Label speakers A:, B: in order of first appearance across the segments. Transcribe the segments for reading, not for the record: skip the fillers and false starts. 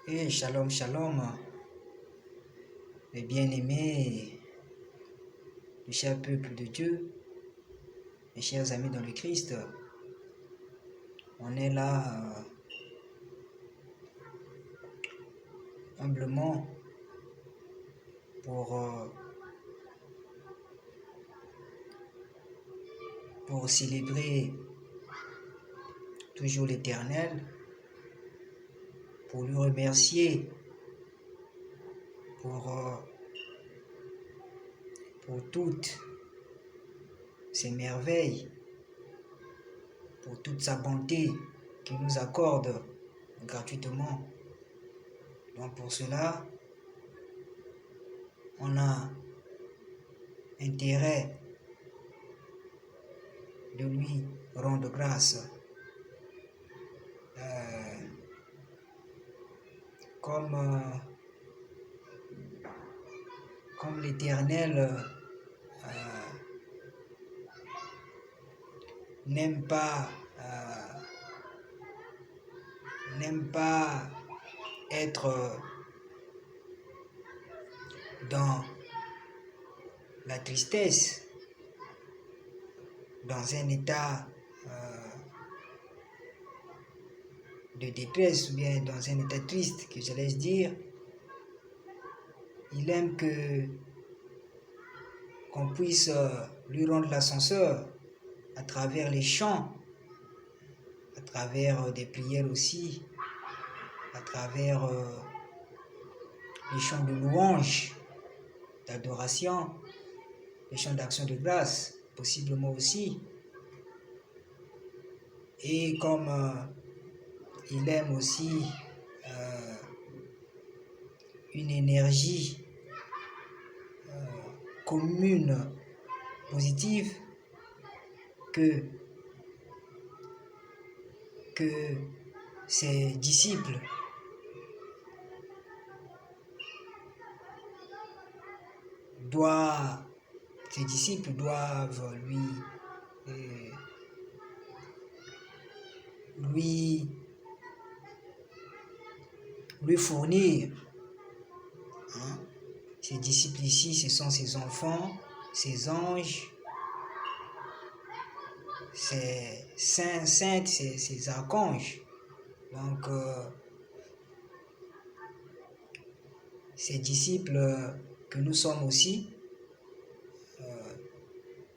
A: Et shalom, shalom, les bien-aimés, le cher peuple de Dieu, mes chers amis dans le Christ. On est là humblement pour célébrer toujours l'Éternel, pour lui remercier pour toutes ses merveilles, pour toute sa bonté qu'il nous accorde gratuitement. Donc pour cela, on a intérêt de lui rendre grâce. Comme l'Éternel n'aime pas être dans la tristesse, dans un état de détresse ou bien dans un état triste, que je laisse dire. Il aime qu'on puisse lui rendre l'ascenseur à travers les chants, à travers des prières aussi, à travers les chants de louange, d'adoration, les chants d'action de grâce, possiblement aussi. Et comme il aime aussi une énergie commune, positive, que ses disciples doivent lui fournir. Ses disciples ici, ce sont ses enfants, ses anges, ses saintes, ses archanges. Donc, ces disciples que nous sommes aussi,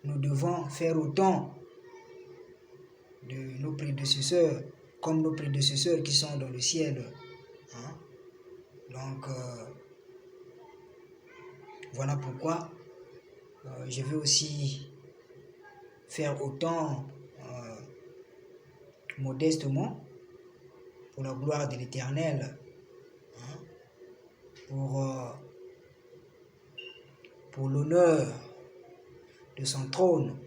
A: nous devons faire autant de nos prédécesseurs, comme nos prédécesseurs qui sont dans le ciel. Donc, voilà pourquoi je veux aussi faire autant modestement pour la gloire de l'Éternel, pour l'honneur de son trône,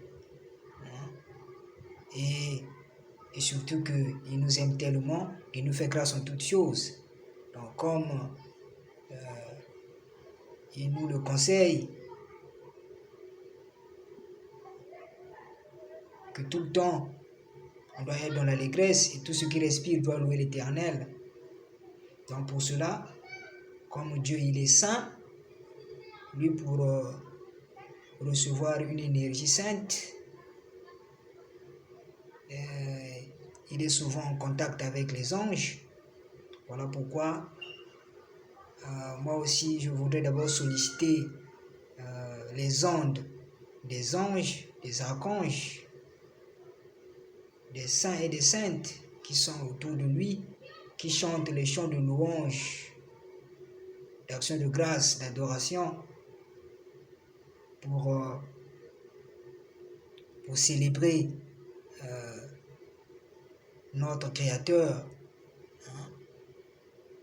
A: et surtout qu'il nous aime tellement, il nous fait grâce en toutes choses. Donc comme il nous le conseille, que tout le temps on doit être dans l'allégresse et tout ce qui respire doit louer l'Éternel. Donc pour cela, comme Dieu il est saint, lui pour recevoir une énergie sainte, il est souvent en contact avec les anges. Voilà pourquoi moi aussi je voudrais d'abord solliciter les ondes des anges, des archanges, des saints et des saintes qui sont autour de lui, qui chantent les chants de louange, d'action de grâce, d'adoration, pour célébrer notre Créateur,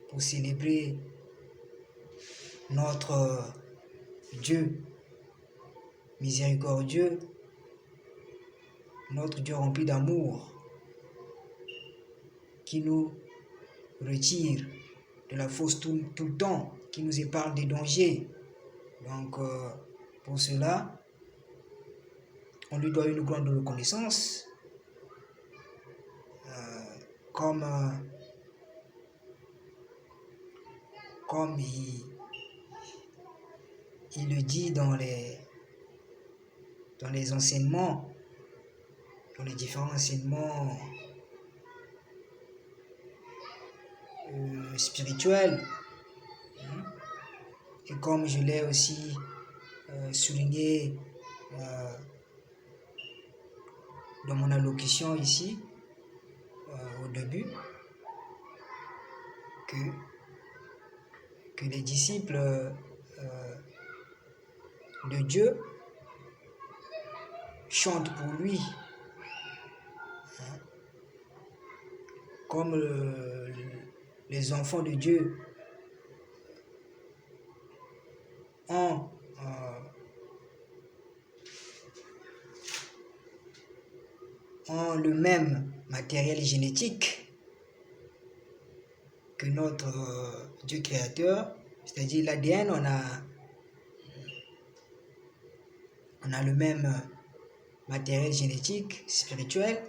A: pour célébrer notre Dieu miséricordieux, notre Dieu rempli d'amour, qui nous retire de la fosse tout le temps, qui nous épargne des dangers. Donc, pour cela, on lui doit une grande reconnaissance, comme comme il le dit dans les enseignements, dans les différents enseignements spirituels, et comme je l'ai aussi souligné dans mon allocution ici, au début, que les disciples de Dieu chantent pour lui, comme les enfants de Dieu ont le même matériel génétique que notre Dieu créateur, c'est-à-dire l'ADN, on a le même matériel génétique, spirituel,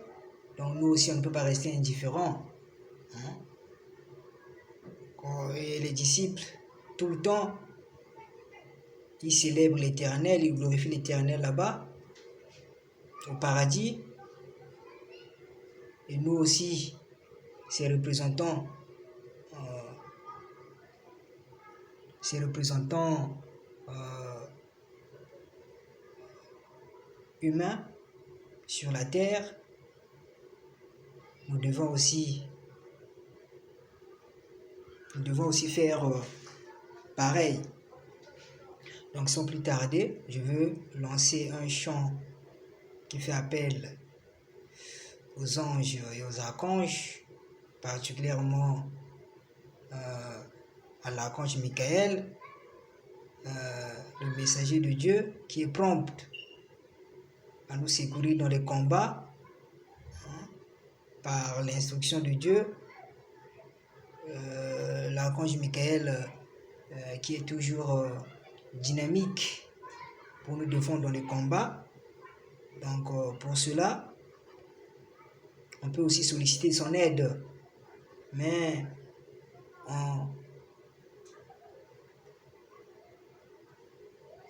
A: donc nous aussi on ne peut pas rester indifférents. Et les disciples, tout le temps, ils célèbrent l'Éternel, ils glorifient l'Éternel là-bas, au paradis. Et nous aussi, ces représentants humains sur la terre, nous devons aussi faire pareil. Donc sans plus tarder, je veux lancer un chant qui fait appel aux anges et aux archanges, particulièrement à l'archange Michael, le messager de Dieu, qui est prompt à nous secourir dans les combats, par l'instruction de Dieu. L'archange Michael qui est toujours dynamique pour nous défendre dans les combats. Donc pour cela, on peut aussi solliciter son aide, mais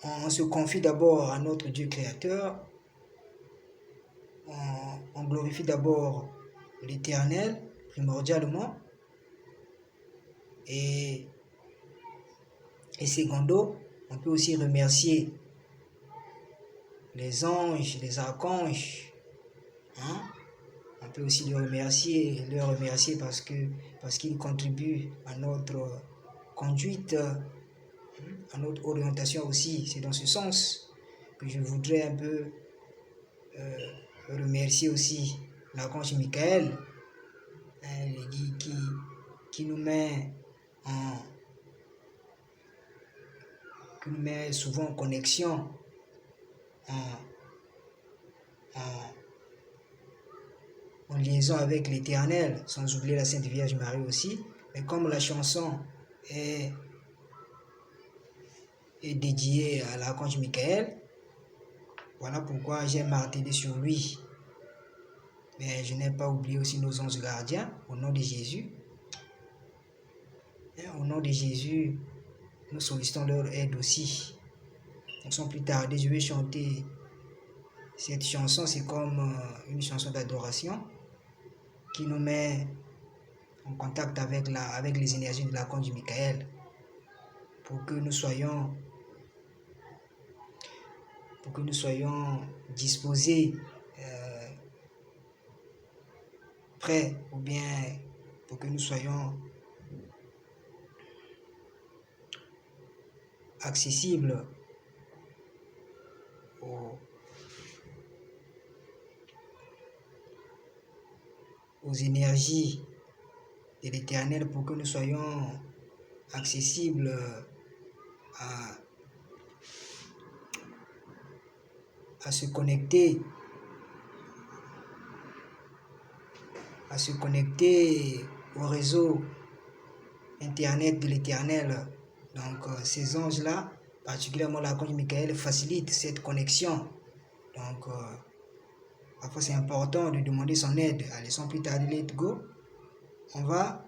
A: on se confie d'abord à notre Dieu créateur, on glorifie d'abord l'Éternel primordialement, et secondo, on peut aussi remercier les anges, les archanges, on peut aussi les remercier parce qu'ils contribuent à notre conduite, à notre orientation aussi. C'est dans ce sens que je voudrais un peu remercier aussi l'archange Michael, qui nous met souvent en connexion, en liaison avec l'Éternel, sans oublier la Sainte Vierge Marie aussi. Mais comme la chanson est dédiée à l'archange Michael, voilà pourquoi j'ai martelé sur lui. Mais je n'ai pas oublié aussi nos anges gardiens, au nom de Jésus. Au nom de Jésus, nous sollicitons leur aide aussi. Donc sans plus tarder, je vais chanter cette chanson. C'est comme une chanson d'adoration qui nous met en contact avec les énergies de l'archange Michael, pour que nous soyons disposés, prêts, ou bien pour que nous soyons accessibles aux énergies de l'Éternel, pour que nous soyons accessibles à se connecter au réseau internet de l'Éternel. Donc ces anges-là, particulièrement l'archange Michael, facilitent cette connexion. Donc parfois c'est important de demander son aide. Allez, sans plus tarder, let's go. On va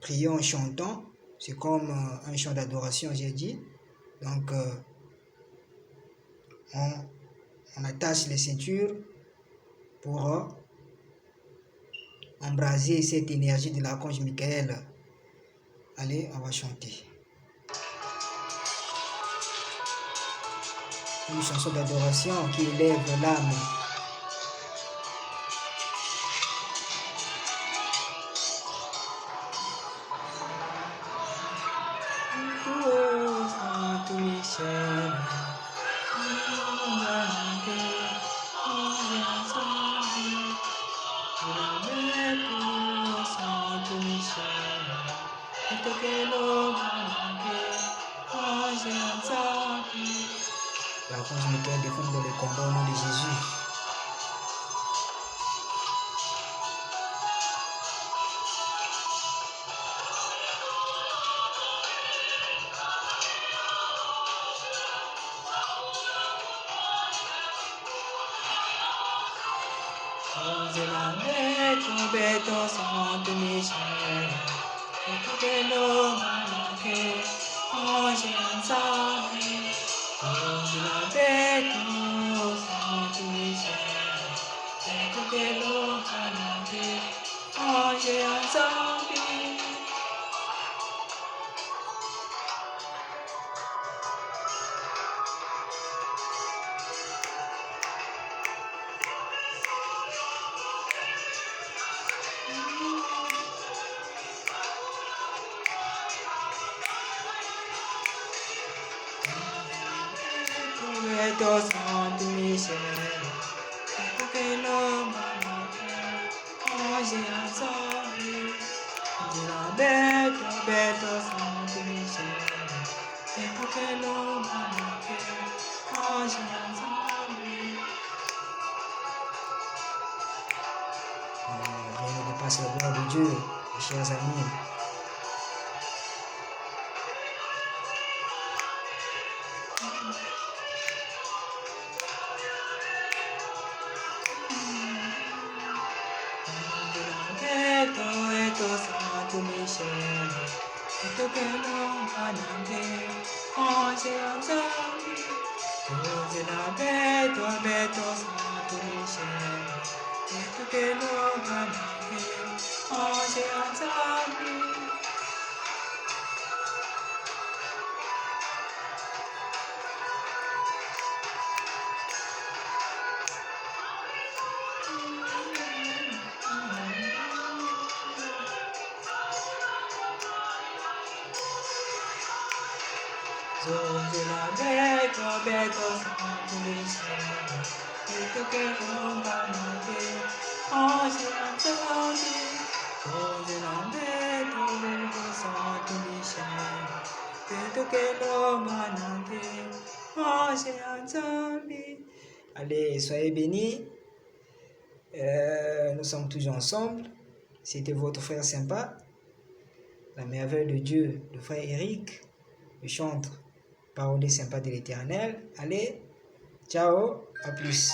A: prions, chantons. C'est comme un chant d'adoration, j'ai dit. Donc, on attache les ceintures pour embraser cette énergie de l'archange Michael. Allez, on va chanter. Une chanson d'adoration qui élève l'âme. L'archange Michael défend le combat au nom de Jésus. Rien ne dépasse la gloire de Dieu, mes chers amis. Allez, soyez bénis. Nous sommes toujours ensemble. C'était votre frère sympa, la merveille de Dieu, le frère Eric, le chantre parolier sympa de l'Éternel. Allez, ciao, à plus.